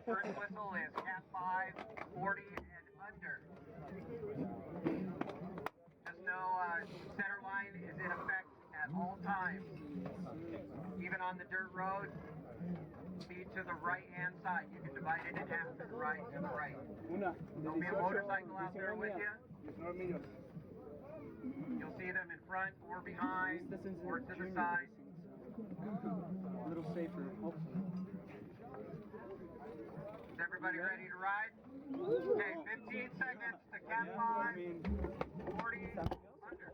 first whistle is Cat5, 40 and under. Just know center line is in effect at all times. Even on the dirt road, speed to the right-hand side. You can divide it in half to the right and the right. There'll be a motorcycle out there with you. You'll see them in front or behind or to the side. A little safer, hopefully. Is everybody ready to ride? Okay, 15 seconds to Cat5, 40 under.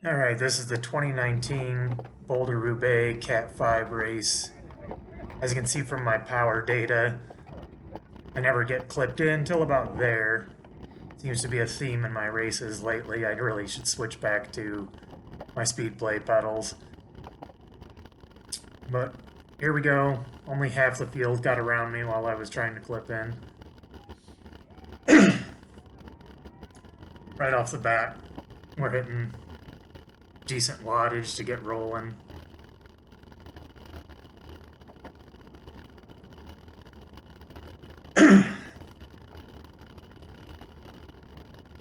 All right, this is the 2019 Boulder Roubaix Cat5 race. As you can see from my power data, I never get clipped in until about there. Seems to be a theme in my races lately. I really should switch back to my speed play pedals. But here we go. Only half the field got around me while I was trying to clip in. Right off the bat, we're hitting decent wattage to get rolling.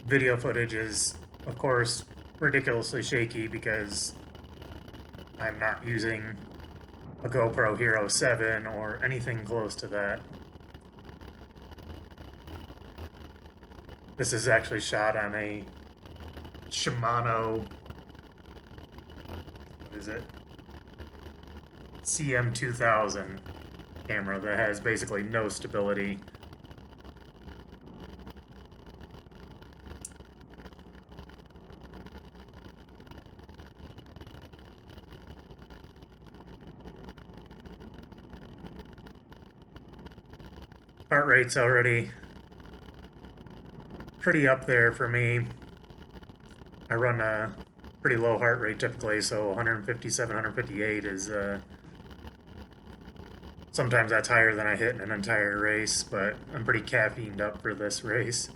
Video footage is, of course, ridiculously shaky because I'm not using a GoPro Hero 7 or anything close to that. This is actually shot on a Shimano, what is it? CM2000 camera that has basically no stability. Heart rate's already pretty up there for me. I run a pretty low heart rate typically, so 157, 158 is sometimes that's higher than I hit in an entire race, but I'm pretty caffeined up for this race.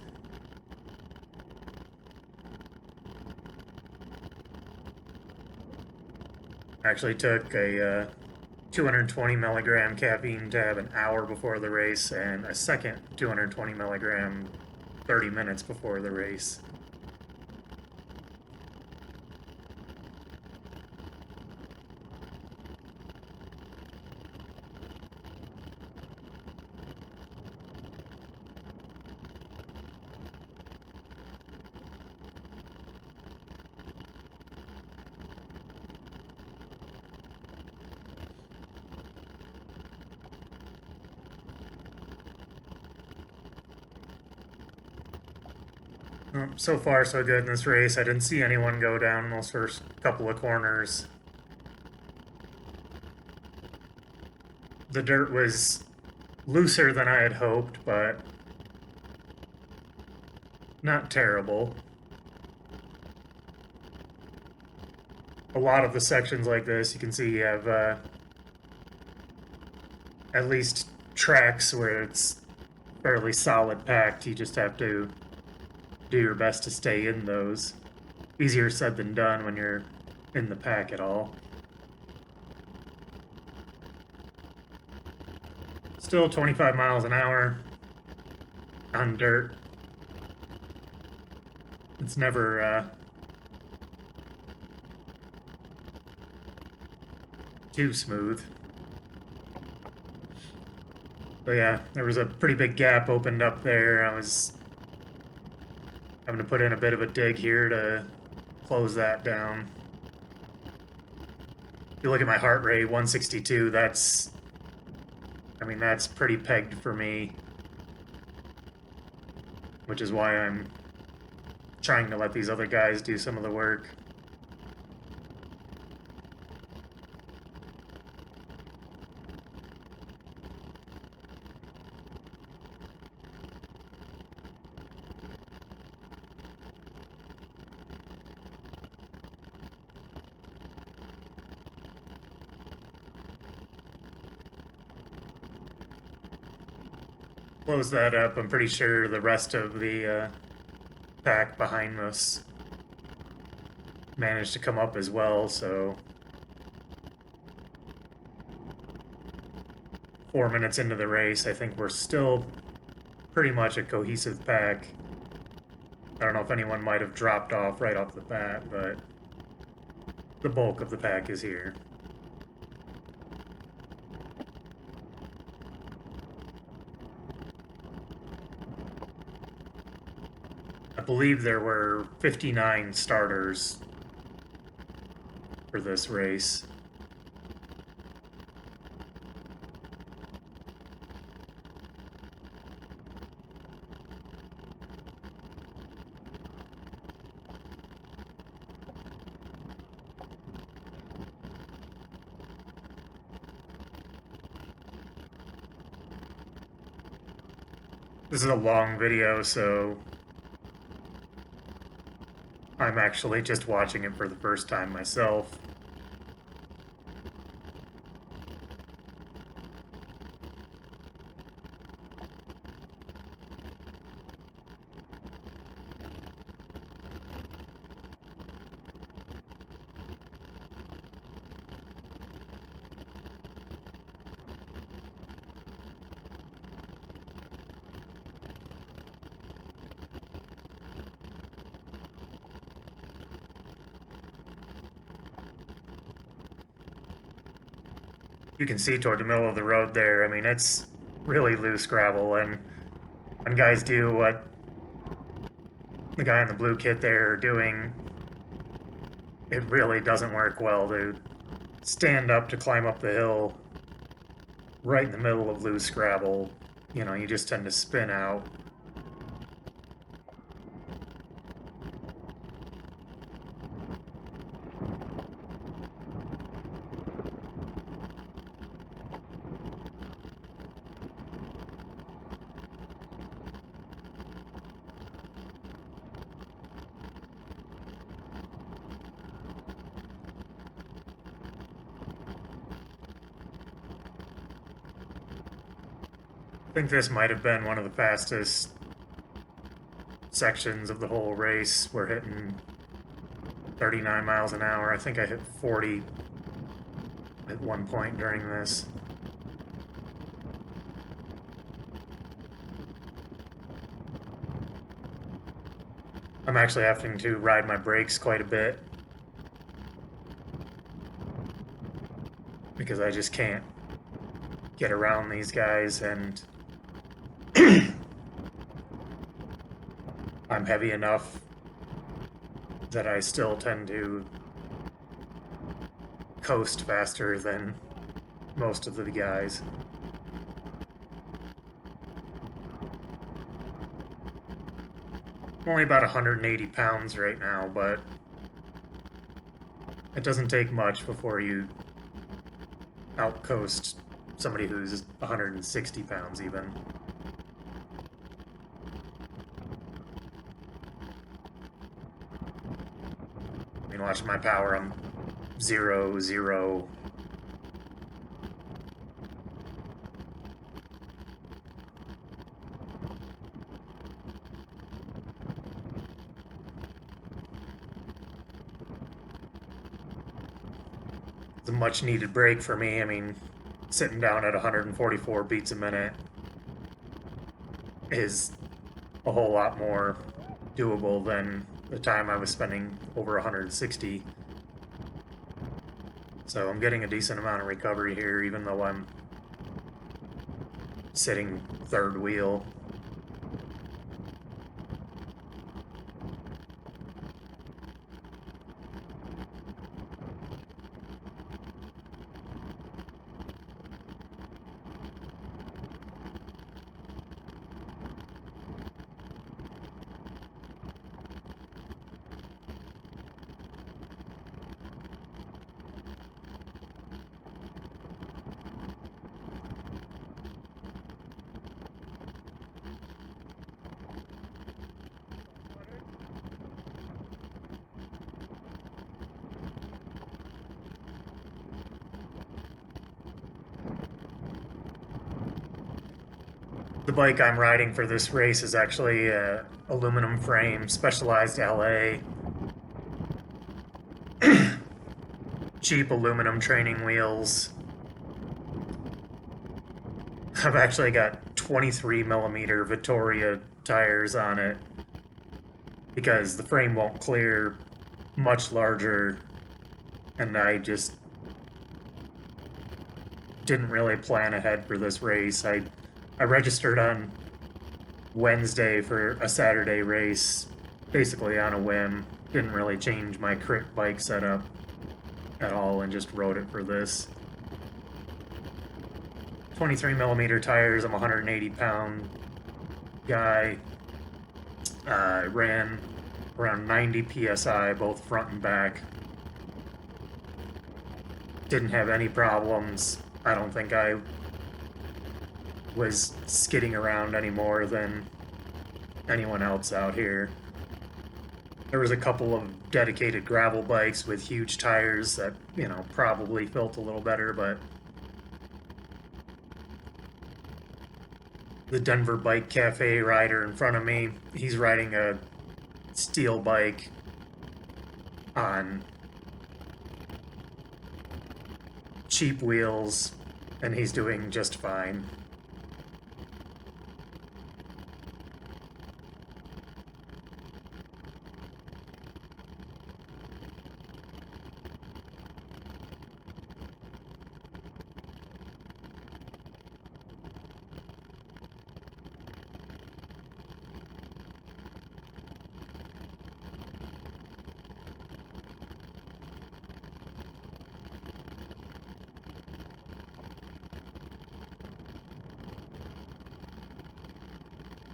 I actually took a 220 milligram caffeine tab an hour before the race and a second 220 milligram 30 minutes before the race. So far, so good in this race. I didn't see anyone go down in those first couple of corners. The dirt was looser than I had hoped, but not terrible. A lot of the sections like this, you can see you have at least tracks where it's fairly solid packed. You just have to do your best to stay in those. Easier said than done when you're in the pack at all. Still 25 miles an hour on dirt. It's never too smooth. But yeah, there was a pretty big gap opened up there. I was having to put in a bit of a dig here to close that down. If you look at my heart rate, 162, that's pretty pegged for me, which is why I'm trying to let these other guys do some of the work. Close that up. I'm pretty sure the rest of the pack behind us managed to come up as well, so 4 minutes into the race, I think we're still pretty much a cohesive pack. I don't know if anyone might have dropped off right off the bat, but the bulk of the pack is here. I believe there were 59 starters for this race. This is a long video, so I'm actually just watching it for the first time myself. You can see toward the middle of the road there, I mean, it's really loose gravel, and when guys do what the guy in the blue kit there are doing, it really doesn't work well to stand up to climb up the hill right in the middle of loose gravel. You know, you just tend to spin out. I think this might have been one of the fastest sections of the whole race. We're hitting 39 miles an hour. I think I hit 40 at one point during this. I'm actually having to ride my brakes quite a bit because I just can't get around these guys, and I'm heavy enough that I still tend to coast faster than most of the guys. I'm only about 180 pounds right now, but it doesn't take much before you outcoast somebody who's 160 pounds even. I mean, watch my power, I'm 0, 0. It's a much needed break for me. I mean, sitting down at 144 beats a minute is a whole lot more doable than the time I was spending over 160. So I'm getting a decent amount of recovery here, even though I'm sitting third wheel. The bike I'm riding for this race is actually a aluminum frame, Specialized LA. Cheap aluminum training wheels. I've actually got 23 millimeter Vittoria tires on it because the frame won't clear much larger, and I just didn't really plan ahead for this race. I registered on Wednesday for a Saturday race, basically on a whim. Didn't really change my crit bike setup at all and just rode it for this. 23 millimeter tires. I'm a 180-pound guy. I ran around 90 psi both front and back. Didn't have any problems. I don't think I was skidding around any more than anyone else out here. There was a couple of dedicated gravel bikes with huge tires that, you know, probably felt a little better, but the Denver Bike Cafe rider in front of me, he's riding a steel bike on cheap wheels, and he's doing just fine.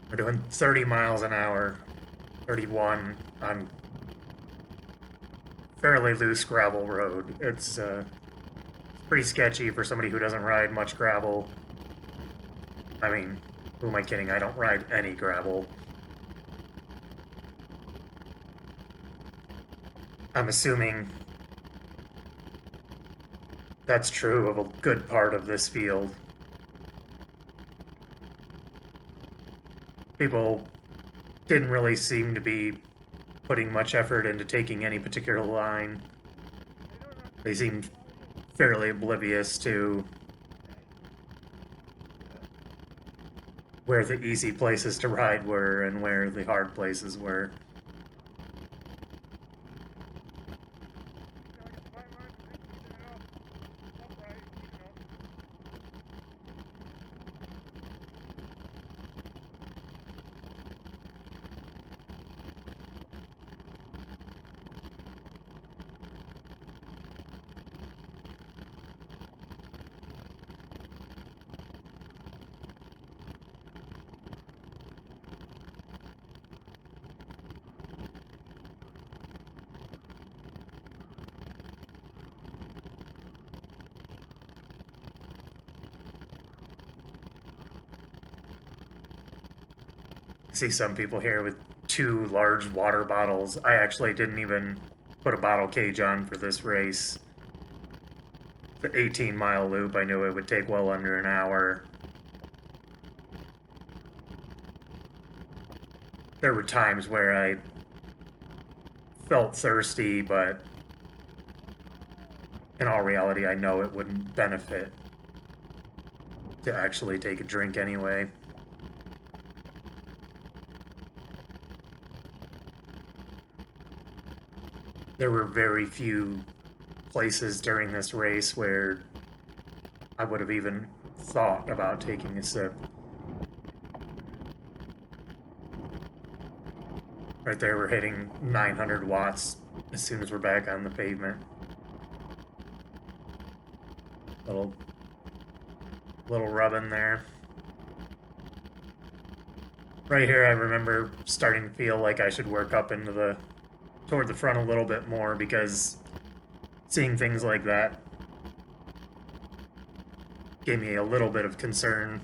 We're doing 30 miles an hour, 31 on fairly loose gravel road. It's pretty sketchy for somebody who doesn't ride much gravel. I mean, who am I kidding? I don't ride any gravel. I'm assuming that's true of a good part of this field. People didn't really seem to be putting much effort into taking any particular line. They seemed fairly oblivious to where the easy places to ride were and where the hard places were. See some people here with 2 large water bottles. I actually didn't even put a bottle cage on for this race. The 18-mile loop, I knew it would take well under an hour. There were times where I felt thirsty, but in all reality, I know it wouldn't benefit to actually take a drink anyway. There were very few places during this race where I would have even thought about taking a sip. Right there, we're hitting 900 watts as soon as we're back on the pavement. Little rubbing there. Right here, I remember starting to feel like I should work up into toward the front a little bit more, because seeing things like that gave me a little bit of concern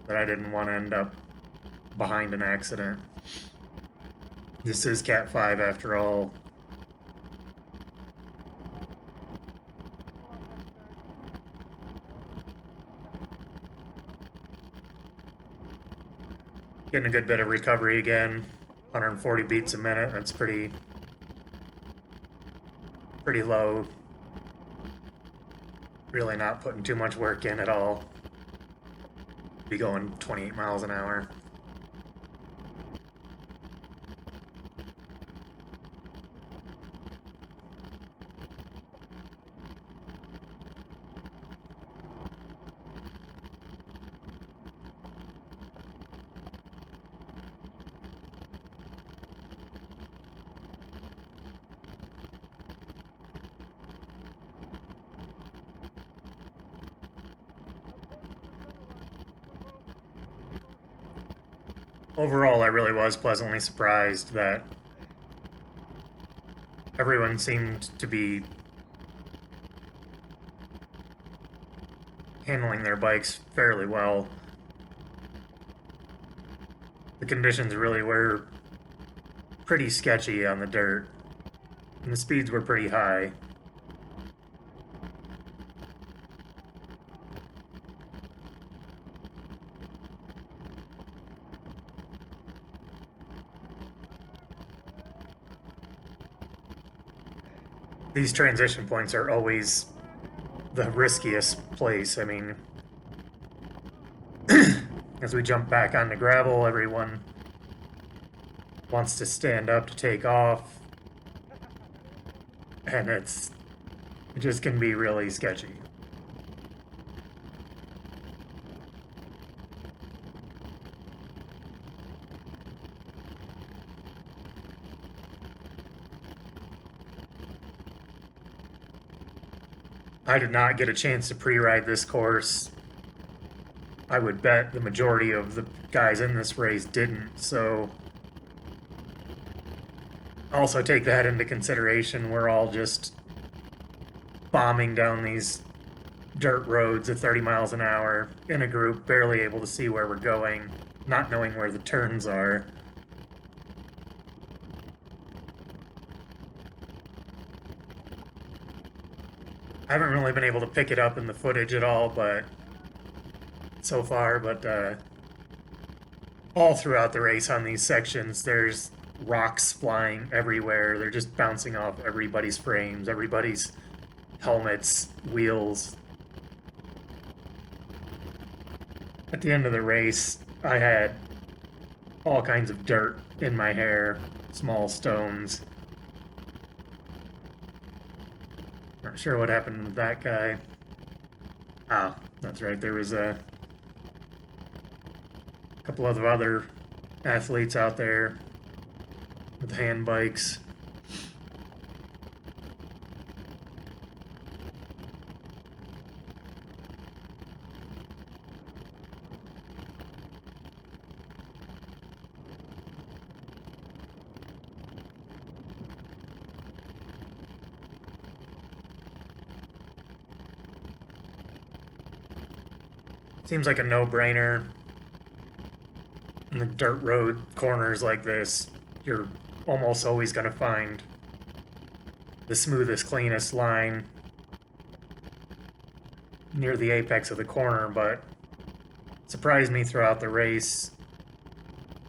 that I didn't want to end up behind an accident. This is Cat5 after all. Getting a good bit of recovery again. 140 beats a minute. That's pretty low. Really not putting too much work in at all. Be going 28 miles an hour. Overall, I really was pleasantly surprised that everyone seemed to be handling their bikes fairly well. The conditions really were pretty sketchy on the dirt, and the speeds were pretty high. These transition points are always the riskiest place. I mean, as we jump back onto gravel, everyone wants to stand up to take off, and it just can be really sketchy. I did not get a chance to pre-ride this course. I would bet the majority of the guys in this race didn't, so also take that into consideration. We're all just bombing down these dirt roads at 30 miles an hour in a group, barely able to see where we're going, not knowing where the turns are. I haven't really been able to pick it up in the footage at all, but so far, all throughout the race on these sections, there's rocks flying everywhere. They're just bouncing off everybody's frames, everybody's helmets, wheels. At the end of the race, I had all kinds of dirt in my hair, small stones. Not sure what happened with that guy. Oh, that's right. There was a couple of other athletes out there with hand bikes. Seems like a no-brainer. In the dirt road corners like this, you're almost always going to find the smoothest, cleanest line near the apex of the corner, but it surprised me throughout the race.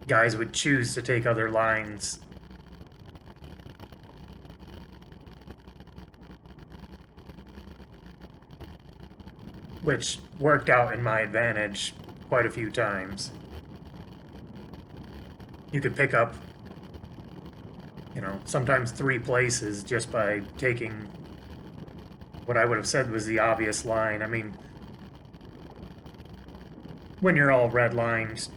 Guys would choose to take other lines. Which worked out in my advantage quite a few times. You could pick up, sometimes 3 places just by taking what I would have said was the obvious line. I mean, when you're all redlined,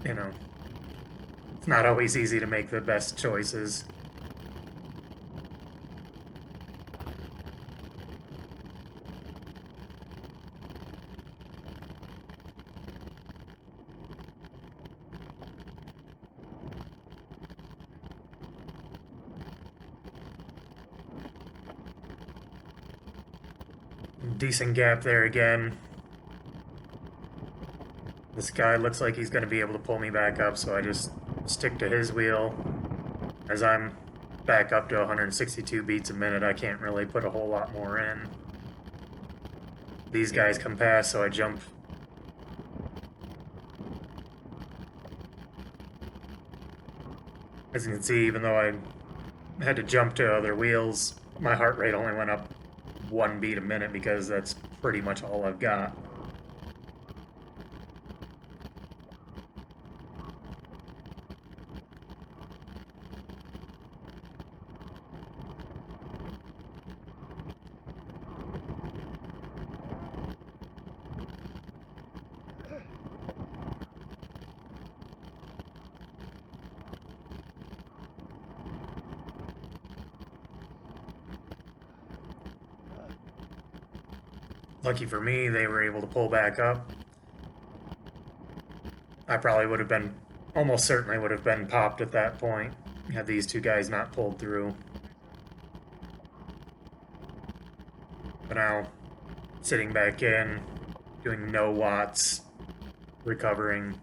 it's not always easy to make the best choices. Decent gap there again. This guy looks like he's going to be able to pull me back up, so I just stick to his wheel. As I'm back up to 162 beats a minute, I can't really put a whole lot more in. These guys come past, so I jump. As you can see, even though I had to jump to other wheels, my heart rate only went up 1 beat a minute because that's pretty much all I've got. Lucky for me, they were able to pull back up. I probably would have been, almost certainly would have been popped at that point had these two guys not pulled through. But now, sitting back in, doing no watts, recovering.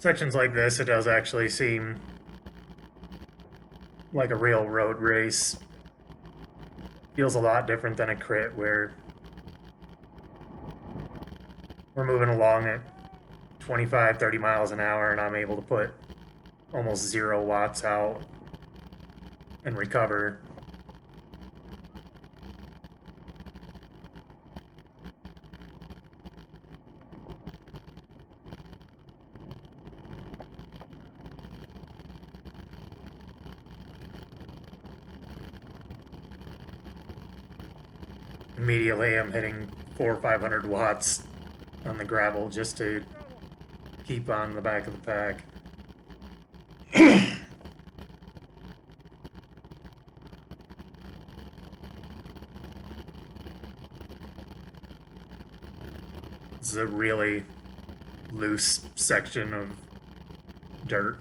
Sections like this, it does actually seem like a real road race. Feels a lot different than a crit where we're moving along at 25, 30 miles an hour and I'm able to put almost 0 watts out and recover. Immediately I'm hitting 400 or 500 watts on the gravel just to keep on the back of the pack. This is a really loose section of dirt.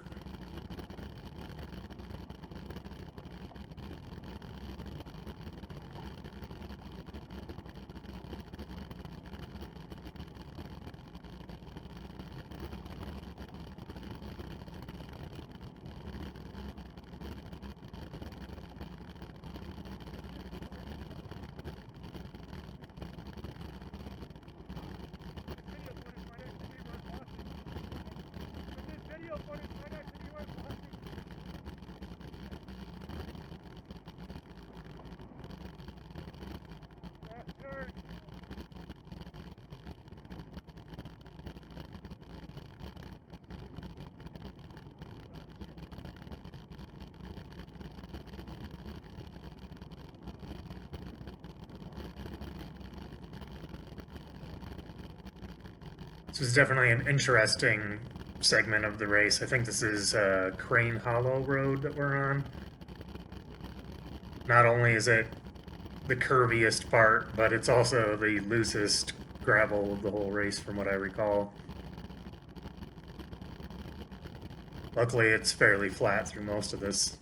This was definitely an interesting segment of the race. I think this is Crane Hollow Road that we're on. Not only is it the curviest part, but it's also the loosest gravel of the whole race from what I recall. Luckily, it's fairly flat through most of this.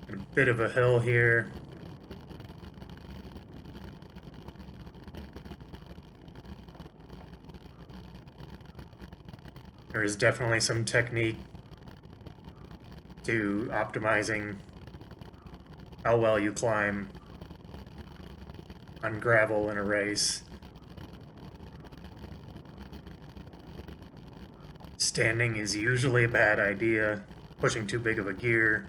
A bit of a hill here. There is definitely some technique to optimizing how well you climb on gravel in a race. Standing is usually a bad idea. Pushing too big of a gear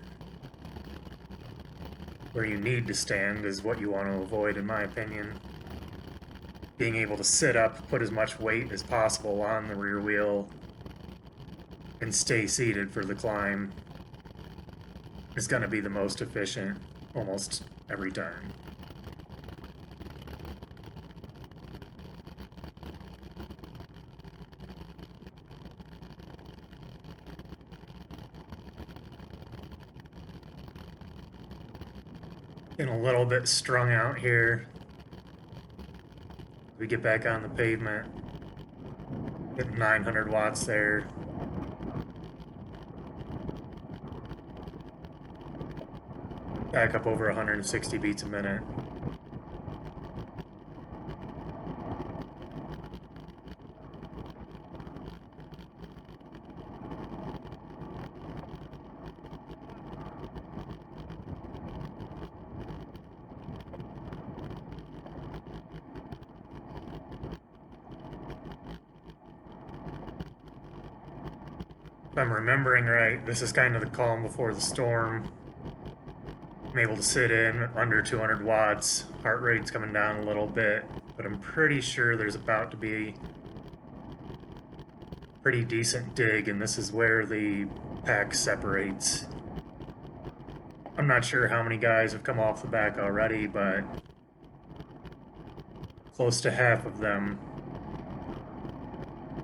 where you need to stand is what you want to avoid, in my opinion. Being able to sit up, put as much weight as possible on the rear wheel, and stay seated for the climb is going to be the most efficient almost every time. Getting a little bit strung out here. We get back on the pavement. Get 900 watts there. Back up over 160 beats a minute. If I'm remembering right, this is kind of the calm before the storm. I'm able to sit in under 200 watts. Heart rate's coming down a little bit, but I'm pretty sure there's about to be a pretty decent dig, and this is where the pack separates. I'm not sure how many guys have come off the back already, but close to half of them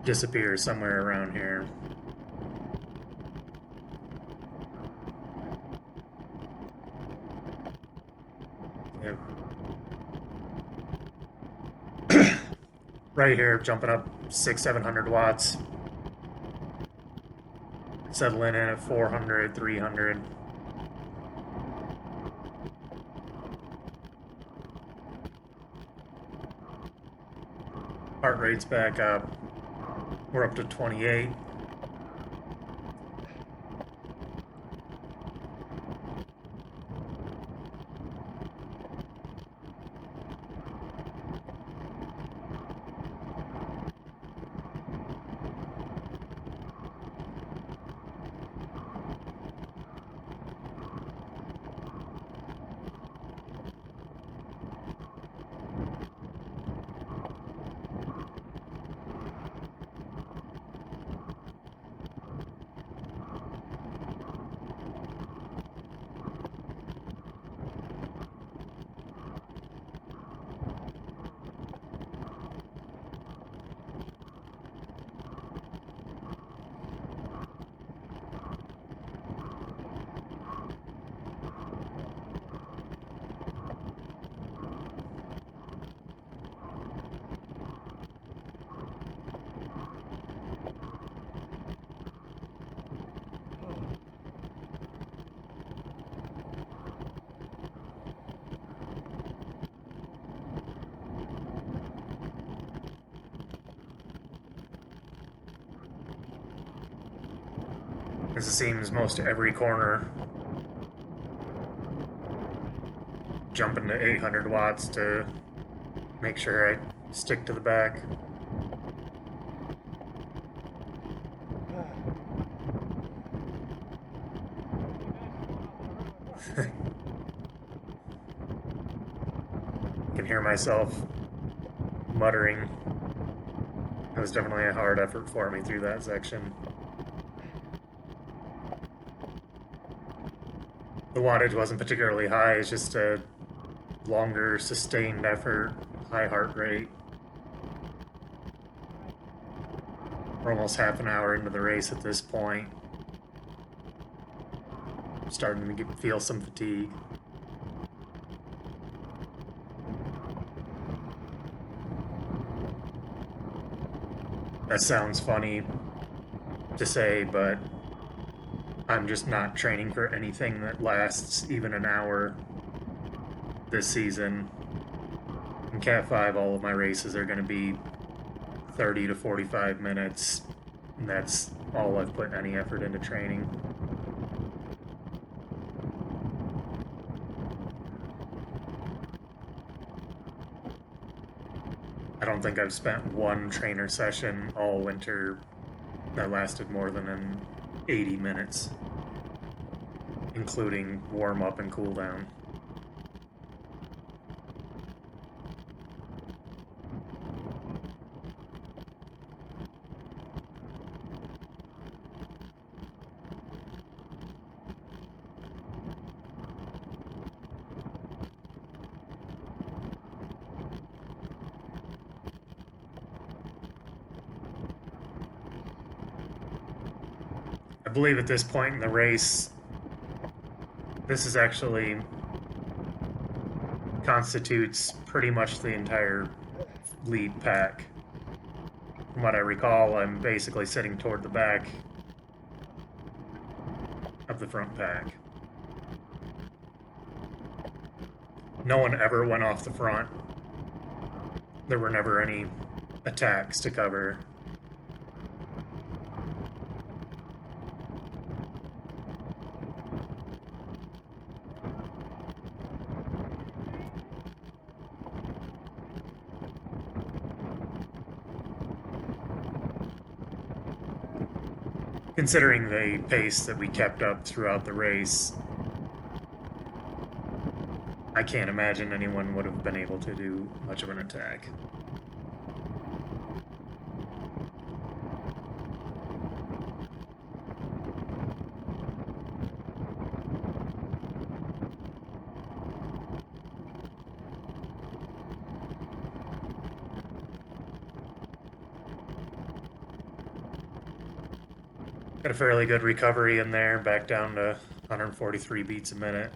disappear somewhere around here. Right here, jumping up 600-700 watts. Settling in at 400, 300. Heart rate's back up. We're up to 28. As it seems, most every corner jumping to 800 watts to make sure I stick to the back. I can hear myself muttering. It was definitely a hard effort for me through that section. The wattage wasn't particularly high, it's just a longer, sustained effort, high heart rate. We're almost half an hour into the race at this point. I'm starting to feel some fatigue. That sounds funny to say, but I'm just not training for anything that lasts even an hour this season. In Cat5, all of my races are going to be 30 to 45 minutes, and that's all I've put any effort into training. I don't think I've spent one trainer session all winter that lasted more than 80 minutes, including warm-up and cool-down. believe at this point in the race, this is actually constitutes pretty much the entire lead pack. From what I recall, I'm basically sitting toward the back of the front pack. No one ever went off the front. There were never any attacks to cover. Considering the pace that we kept up throughout the race, I can't imagine anyone would have been able to do much of an attack. Got a fairly good recovery in there, back down to 143 beats a minute.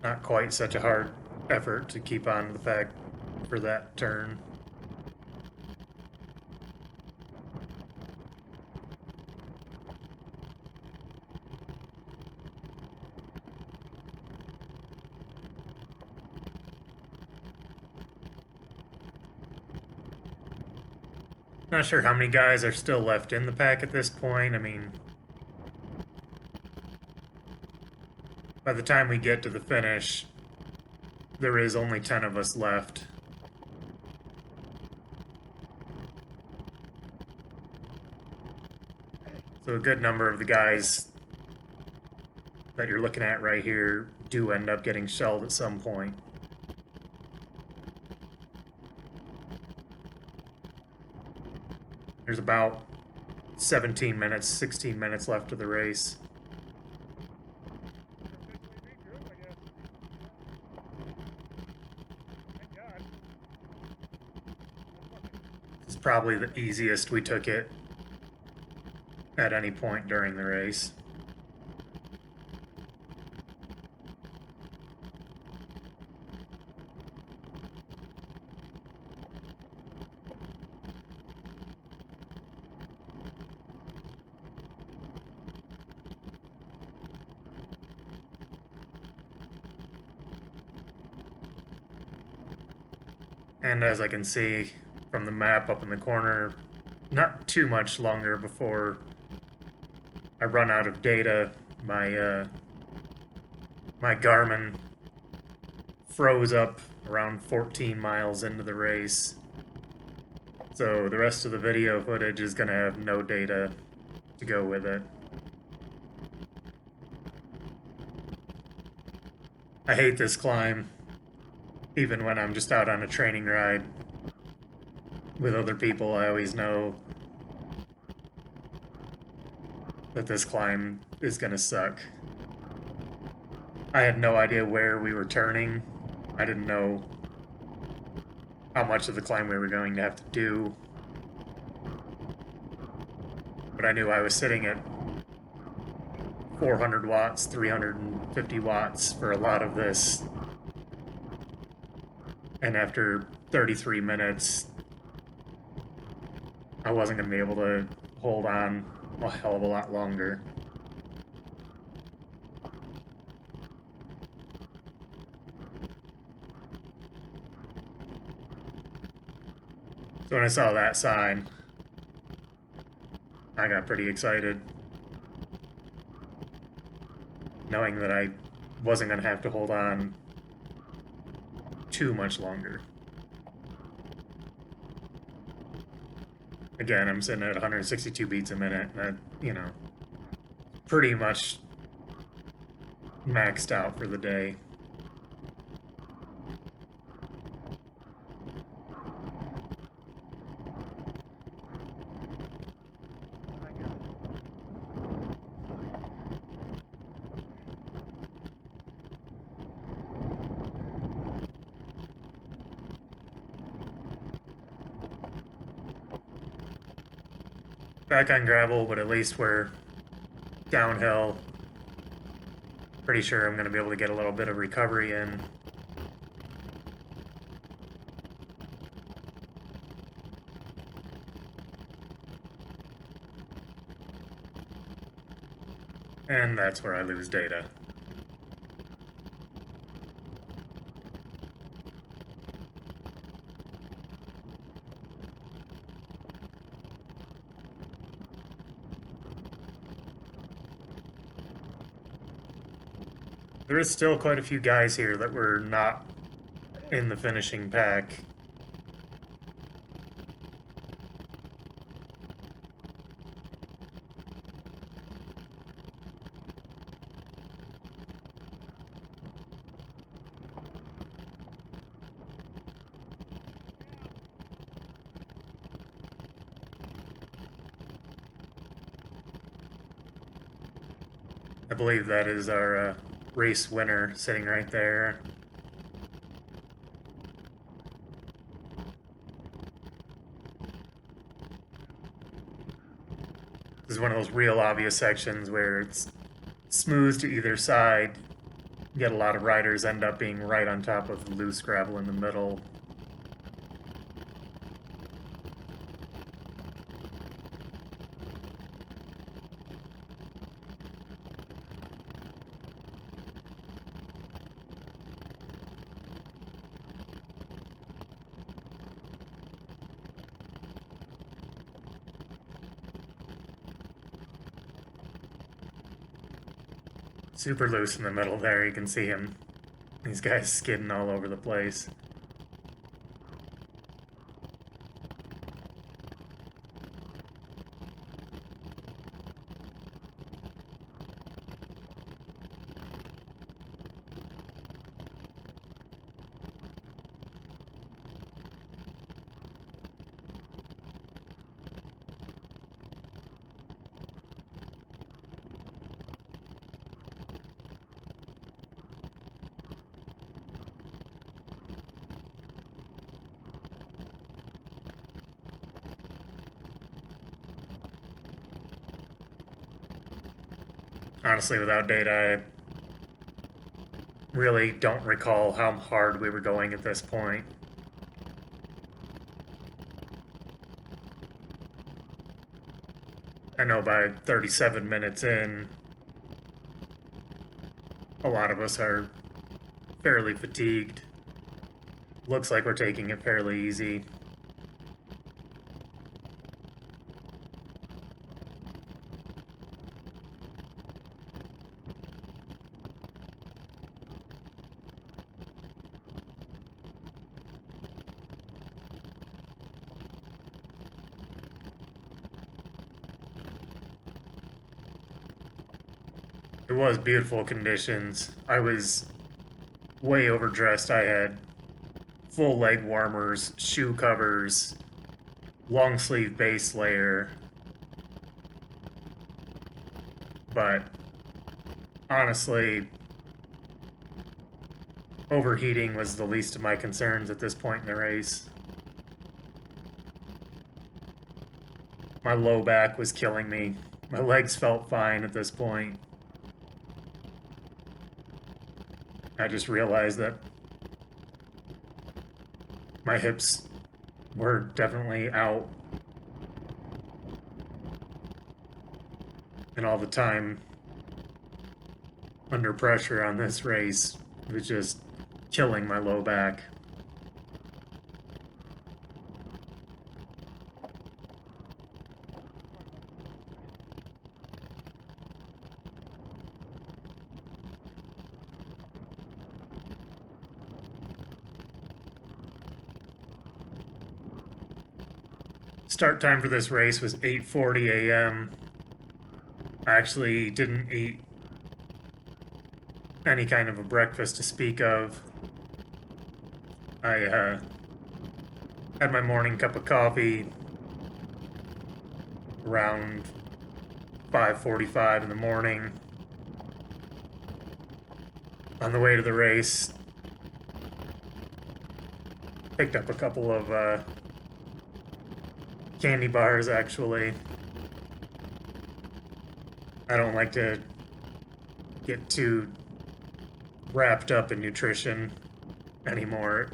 Not quite such a hard effort to keep on the pack for that turn. Not sure how many guys are still left in the pack at this point. I mean, by the time we get to the finish, there is only 10 of us left. So a good number of the guys that you're looking at right here do end up getting shelled at some point. There's about 17 minutes, 16 minutes left of the race. It's probably the easiest we took it at any point during the race. And as I can see from the map up in the corner, not too much longer before I run out of data. My Garmin froze up around 14 miles into the race. So the rest of the video footage is going to have no data to go with it. I hate this climb, even when I'm just out on a training ride with other people. I always know that this climb is gonna suck. I had no idea where we were turning. I didn't know how much of the climb we were going to have to do. But I knew I was sitting at 400 watts, 350 watts for a lot of this. And after 33 minutes, I wasn't going to be able to hold on a hell of a lot longer. So when I saw that sign, I got pretty excited, knowing that I wasn't going to have to hold on too much longer. Again, I'm sitting at 162 beats a minute. That, you know, pretty much maxed out for the day. back on gravel, but at least we're downhill. Pretty sure I'm going to be able to get a little bit of recovery in. And that's where I lose data. There is still quite a few guys here that were not in the finishing pack. I believe that is our race winner sitting right there. This is one of those real obvious sections where it's smooth to either side. Yet a lot of riders end up being right on top of the loose gravel in the middle. Super loose in the middle there, you can see him. These guys skidding all over the place. Honestly, without data, I really don't recall how hard we were going at this point. I know by 37 minutes in, a lot of us are fairly fatigued. Looks like we're taking it fairly easy. It was beautiful conditions. I was way overdressed. I had full leg warmers, shoe covers, long sleeve base layer. But honestly, overheating was the least of my concerns at this point in the race. My low back was killing me. My legs felt fine at this point. I just realized that my hips were definitely out. And all the time under pressure on this race was just killing my low back. Start time for this race was 8:40 a.m. I actually didn't eat any kind of a breakfast to speak of. I had my morning cup of coffee around 5:45 in the morning. On the way to the race, picked up a couple of candy bars, actually. I don't like to get too wrapped up in nutrition anymore.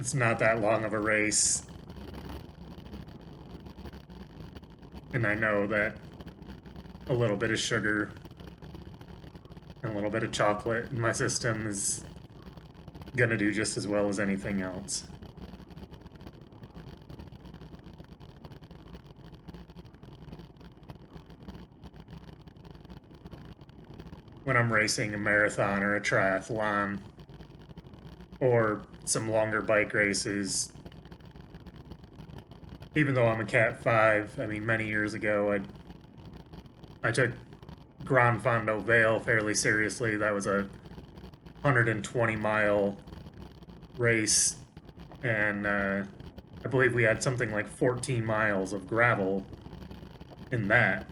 It's not that long of a race. And I know that a little bit of sugar and a little bit of chocolate in my system is gonna do just as well as anything else. When I'm racing a marathon or a triathlon or some longer bike races, even though I'm a Cat5, I mean, many years ago, I took Grand Fondo Vale fairly seriously. That was a 120-mile race, and I believe we had something like 14 miles of gravel in that.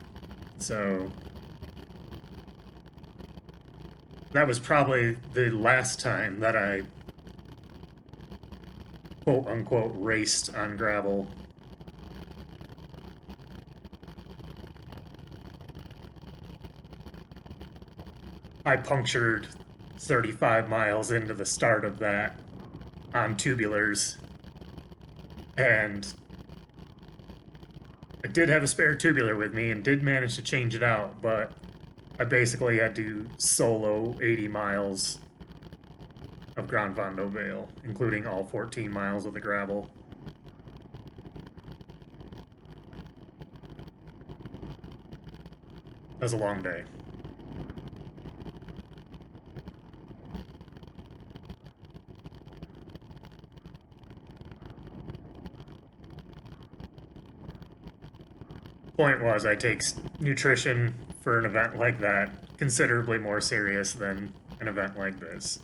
So that was probably the last time that I quote-unquote raced on gravel. I punctured 35 miles into the start of that on tubulars, and I did have a spare tubular with me and did manage to change it out, but I basically had to solo 80 miles of Grand Fondo Vale, including all 14 miles of the gravel. That was a long day. Point was, I take nutrition for an event like that considerably more serious than an event like this.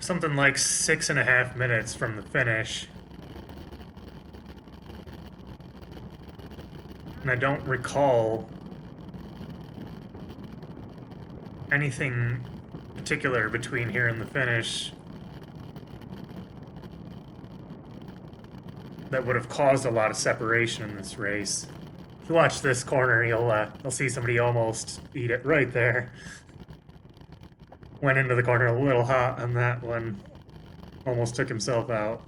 Something like 6.5 minutes from the finish. And I don't recall anything particular between here and the finish that would have caused a lot of separation in this race. If you watch this corner, you'll see somebody almost eat it right there. Went into the corner a little hot on that one. Almost took himself out.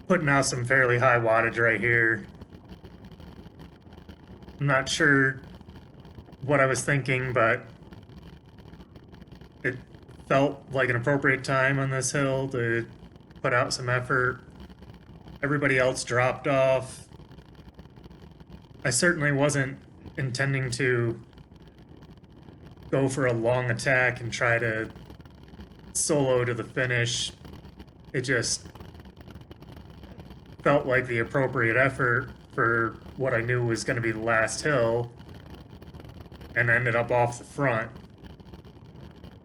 Putting out some fairly high wattage right here. I'm not sure what I was thinking, but it felt like an appropriate time on this hill to put out some effort. Everybody else dropped off. I certainly wasn't intending to go for a long attack and try to solo to the finish. It just felt like the appropriate effort for what I knew was going to be the last hill, and ended up off the front.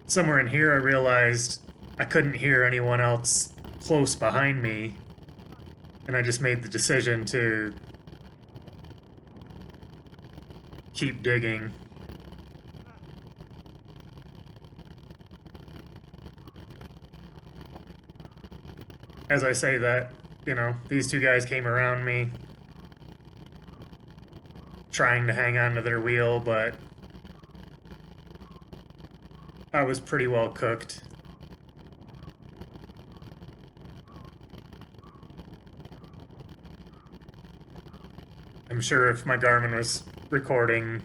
Somewhere in here I realized I couldn't hear anyone else close behind me, and I just made the decision to keep digging. As I say that, these two guys came around me trying to hang on to their wheel, but I was pretty well cooked. I'm sure if my Garmin was recording,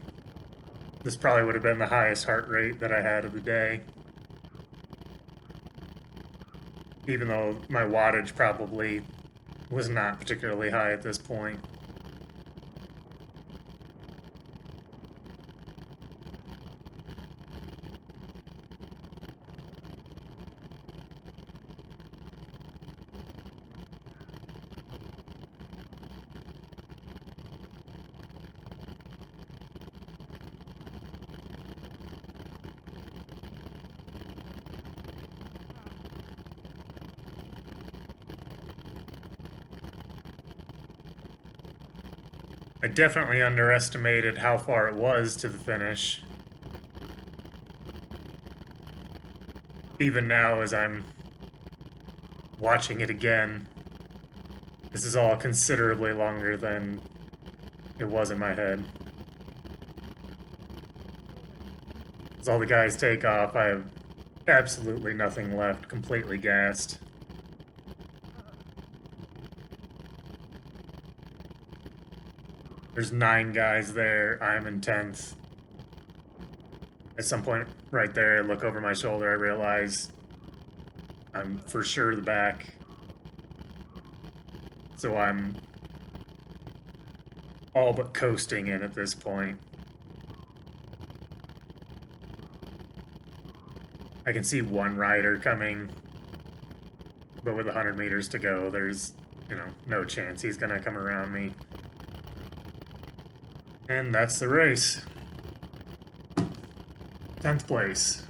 this probably would have been the highest heart rate that I had of the day. Even though my wattage probably was not particularly high at this point. I definitely underestimated how far it was to the finish. Even now, as I'm watching it again, this is all considerably longer than it was in my head. As all the guys take off, I have absolutely nothing left, completely gassed. There's 9 guys there, I'm in 10th. At some point right there, I look over my shoulder, I realize I'm for sure the back. So I'm all but coasting in at this point. I can see one rider coming, but with 100 meters to go, there's, no chance he's gonna come around me. And that's the race. 10th place.